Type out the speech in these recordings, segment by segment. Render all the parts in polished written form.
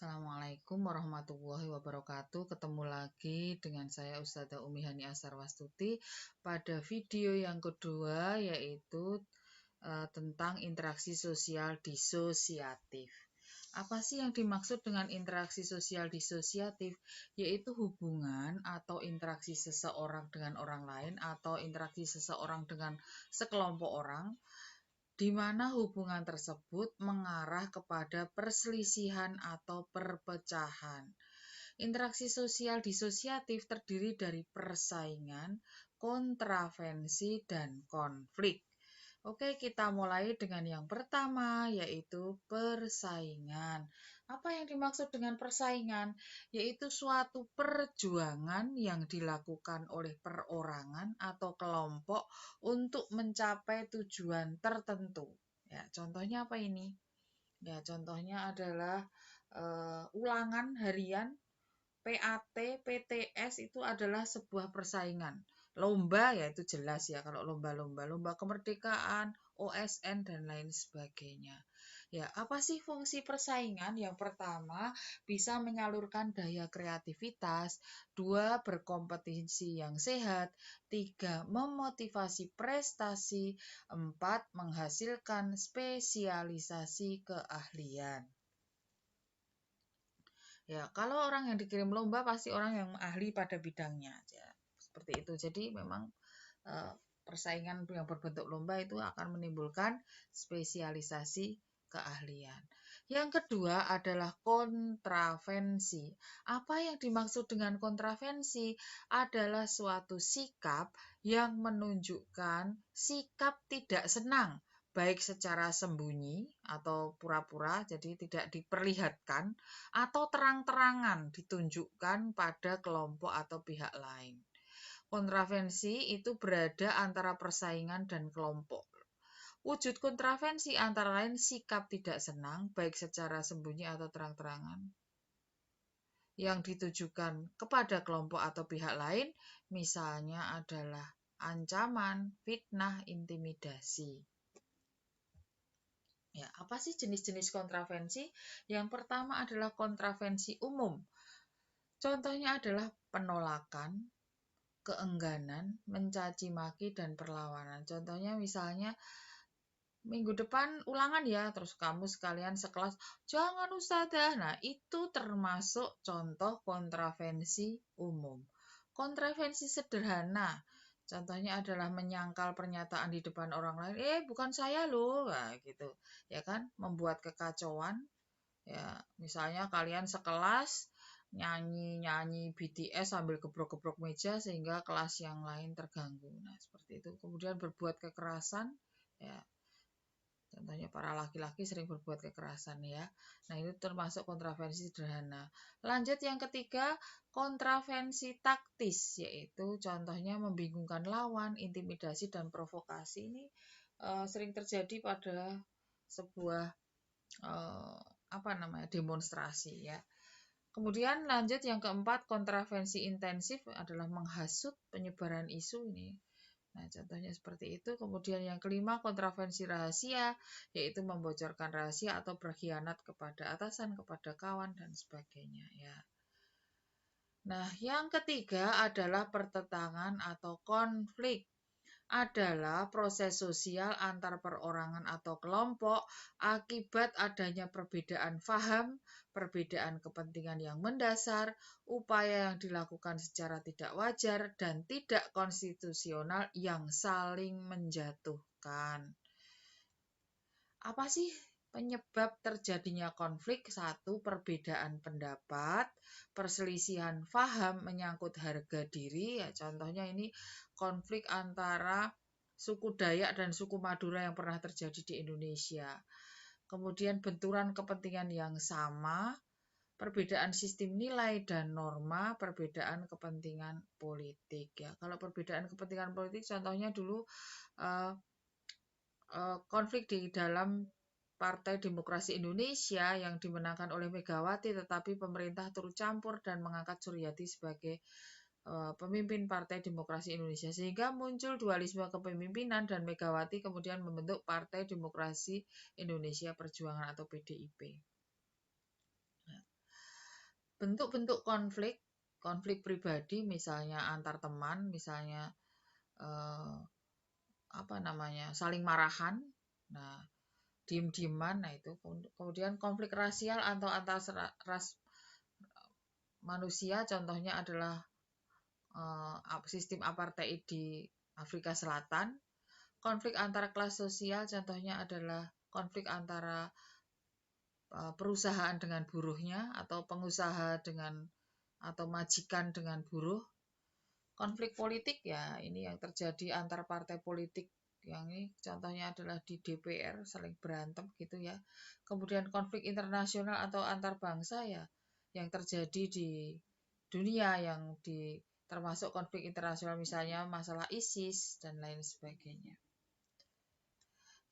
Assalamualaikum warahmatullahi wabarakatuh. Ketemu lagi dengan saya Ustazah Umi Hani Asarwastuti pada video yang kedua, yaitu tentang interaksi sosial disosiatif. Apa sih yang dimaksud dengan interaksi sosial disosiatif? Yaitu hubungan atau interaksi seseorang dengan orang lain atau interaksi seseorang dengan sekelompok orang, di mana hubungan tersebut mengarah kepada perselisihan atau perpecahan. Interaksi sosial disosiatif terdiri dari persaingan, kontravensi, dan konflik. Oke, kita mulai dengan yang pertama, yaitu persaingan. Apa yang dimaksud dengan persaingan? Yaitu suatu perjuangan yang dilakukan oleh perorangan atau kelompok untuk mencapai tujuan tertentu. Ya, contohnya apa ini? Ya, contohnya adalah ulangan harian, PAT, PTS itu adalah sebuah persaingan. Lomba ya itu jelas ya, kalau lomba kemerdekaan, OSN dan lain sebagainya. Ya, apa sih fungsi persaingan? Yang pertama, bisa menyalurkan daya kreativitas, 2, berkompetisi yang sehat, 3, memotivasi prestasi, 4, menghasilkan spesialisasi keahlian. Ya, kalau orang yang dikirim lomba pasti orang yang ahli pada bidangnya, ya, seperti itu. Jadi memang persaingan yang berbentuk lomba itu akan menimbulkan spesialisasi keahlian. Yang kedua adalah kontravensi. Apa yang dimaksud dengan kontravensi? Adalah suatu sikap yang menunjukkan sikap tidak senang, baik secara sembunyi atau pura-pura, jadi tidak diperlihatkan, atau terang-terangan ditunjukkan pada kelompok atau pihak lain. Kontravensi itu berada antara persaingan dan kelompok. Wujud kontravensi antara lain sikap tidak senang, baik secara sembunyi atau terang-terangan, yang ditujukan kepada kelompok atau pihak lain, misalnya adalah ancaman, fitnah, intimidasi. Ya, apa sih jenis-jenis kontravensi? Yang pertama adalah kontravensi umum. Contohnya adalah penolakan, keengganan, mencaci maki, dan perlawanan. Contohnya misalnya, minggu depan ulangan ya, terus kamu sekalian sekelas, jangan Ustazah. Nah, itu termasuk contoh kontravensi umum. Kontravensi sederhana, contohnya adalah menyangkal pernyataan di depan orang lain, bukan saya loh, nah, gitu. Ya kan, membuat kekacauan. Ya, misalnya kalian sekelas nyanyi BTS sambil gebrok-gebrok meja sehingga kelas yang lain terganggu. Nah, seperti itu. Kemudian berbuat kekerasan, ya. Contohnya para laki-laki sering berbuat kekerasan ya. Nah, itu termasuk kontravensi sederhana. Lanjut yang ketiga, kontravensi taktis, yaitu contohnya membingungkan lawan, intimidasi dan provokasi. Ini sering terjadi pada sebuah demonstrasi ya. Kemudian lanjut yang keempat, kontravensi intensif adalah menghasut penyebaran isu ini. Nah, contohnya seperti itu. Kemudian yang kelima, kontravensi rahasia, yaitu membocorkan rahasia atau berkhianat kepada atasan, kepada kawan, dan sebagainya ya. Nah, yang ketiga adalah pertentangan atau konflik. Adalah proses sosial antar perorangan atau kelompok akibat adanya perbedaan faham, perbedaan kepentingan yang mendasar, upaya yang dilakukan secara tidak wajar, dan tidak konstitusional yang saling menjatuhkan. Apa sih penyebab terjadinya konflik? 1, perbedaan pendapat, perselisihan faham menyangkut harga diri, ya contohnya ini konflik antara suku Dayak dan suku Madura yang pernah terjadi di Indonesia. Kemudian benturan kepentingan yang sama, perbedaan sistem nilai dan norma, perbedaan kepentingan politik ya. Kalau perbedaan kepentingan politik contohnya dulu konflik di dalam Partai Demokrasi Indonesia yang dimenangkan oleh Megawati, tetapi pemerintah turut campur dan mengangkat Suryati sebagai pemimpin Partai Demokrasi Indonesia, sehingga muncul dualisme kepemimpinan dan Megawati kemudian membentuk Partai Demokrasi Indonesia Perjuangan atau PDIP. bentuk-bentuk konflik pribadi, misalnya antar teman, misalnya eh, saling marahan, nah diem-dieman, nah itu. Kemudian konflik rasial atau antar ras manusia, contohnya adalah sistem apartheid di Afrika Selatan. Konflik antara kelas sosial, contohnya adalah konflik antara perusahaan dengan buruhnya, atau pengusaha dengan atau majikan dengan buruh. Konflik politik, ya ini yang terjadi antar partai politik, yang ini contohnya adalah di DPR saling berantem gitu ya. Kemudian konflik internasional atau antar bangsa, ya yang terjadi di dunia, yang termasuk konflik internasional, misalnya masalah ISIS dan lain sebagainya.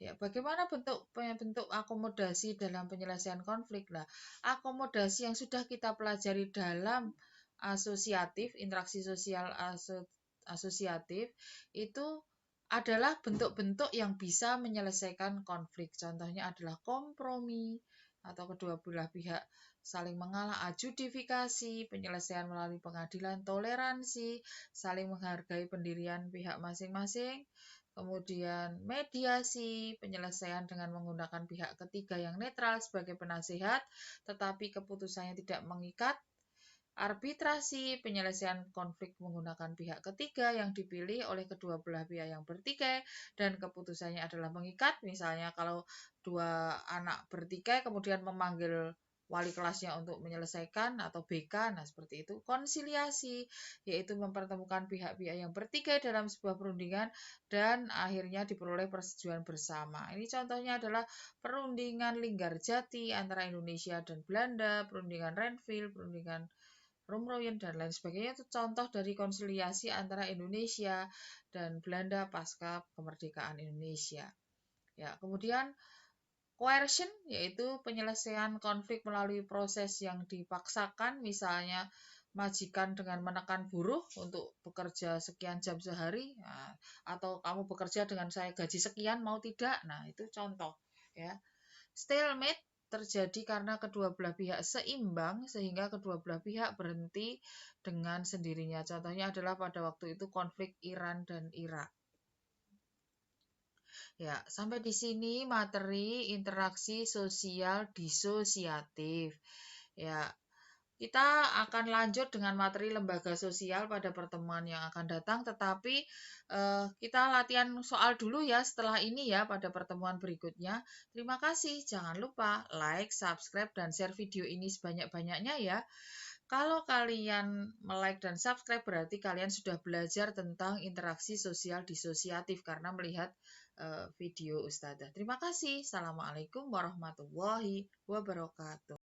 Ya, bagaimana bentuk akomodasi dalam penyelesaian konflik? Nah, akomodasi yang sudah kita pelajari dalam interaksi sosial asosiatif itu adalah bentuk-bentuk yang bisa menyelesaikan konflik. Contohnya adalah kompromi, atau kedua belah pihak saling mengalah, adjudifikasi, penyelesaian melalui pengadilan, toleransi, saling menghargai pendirian pihak masing-masing. Kemudian mediasi, penyelesaian dengan menggunakan pihak ketiga yang netral sebagai penasihat, tetapi keputusannya tidak mengikat. Arbitrasi, penyelesaian konflik menggunakan pihak ketiga yang dipilih oleh kedua belah pihak yang bertikai dan keputusannya adalah mengikat. Misalnya kalau dua anak bertikai kemudian memanggil wali kelasnya untuk menyelesaikan, atau BK, nah seperti itu. Konsiliasi, yaitu mempertemukan pihak-pihak yang bertikai dalam sebuah perundingan dan akhirnya diperoleh persetujuan bersama. Ini contohnya adalah perundingan Linggarjati antara Indonesia dan Belanda, perundingan Renville, perundingan Roemroyen, dan lain sebagainya. Itu contoh dari konsiliasi antara Indonesia dan Belanda pasca kemerdekaan Indonesia. Ya, kemudian coercion, yaitu penyelesaian konflik melalui proses yang dipaksakan, misalnya majikan dengan menekan buruh untuk bekerja sekian jam sehari, nah, atau kamu bekerja dengan saya gaji sekian, mau tidak, nah itu contoh ya. Stalemate terjadi karena kedua belah pihak seimbang sehingga kedua belah pihak berhenti dengan sendirinya. Contohnya adalah pada waktu itu konflik Iran dan Irak. Ya, sampai di sini materi interaksi sosial disosiatif. Ya, kita akan lanjut dengan materi lembaga sosial pada pertemuan yang akan datang, tetapi kita latihan soal dulu ya setelah ini ya pada pertemuan berikutnya. Terima kasih, jangan lupa like, subscribe, dan share video ini sebanyak-banyaknya ya. Kalau kalian like dan subscribe berarti kalian sudah belajar tentang interaksi sosial disosiatif karena melihat video Ustazah. Terima kasih. Assalamualaikum warahmatullahi wabarakatuh.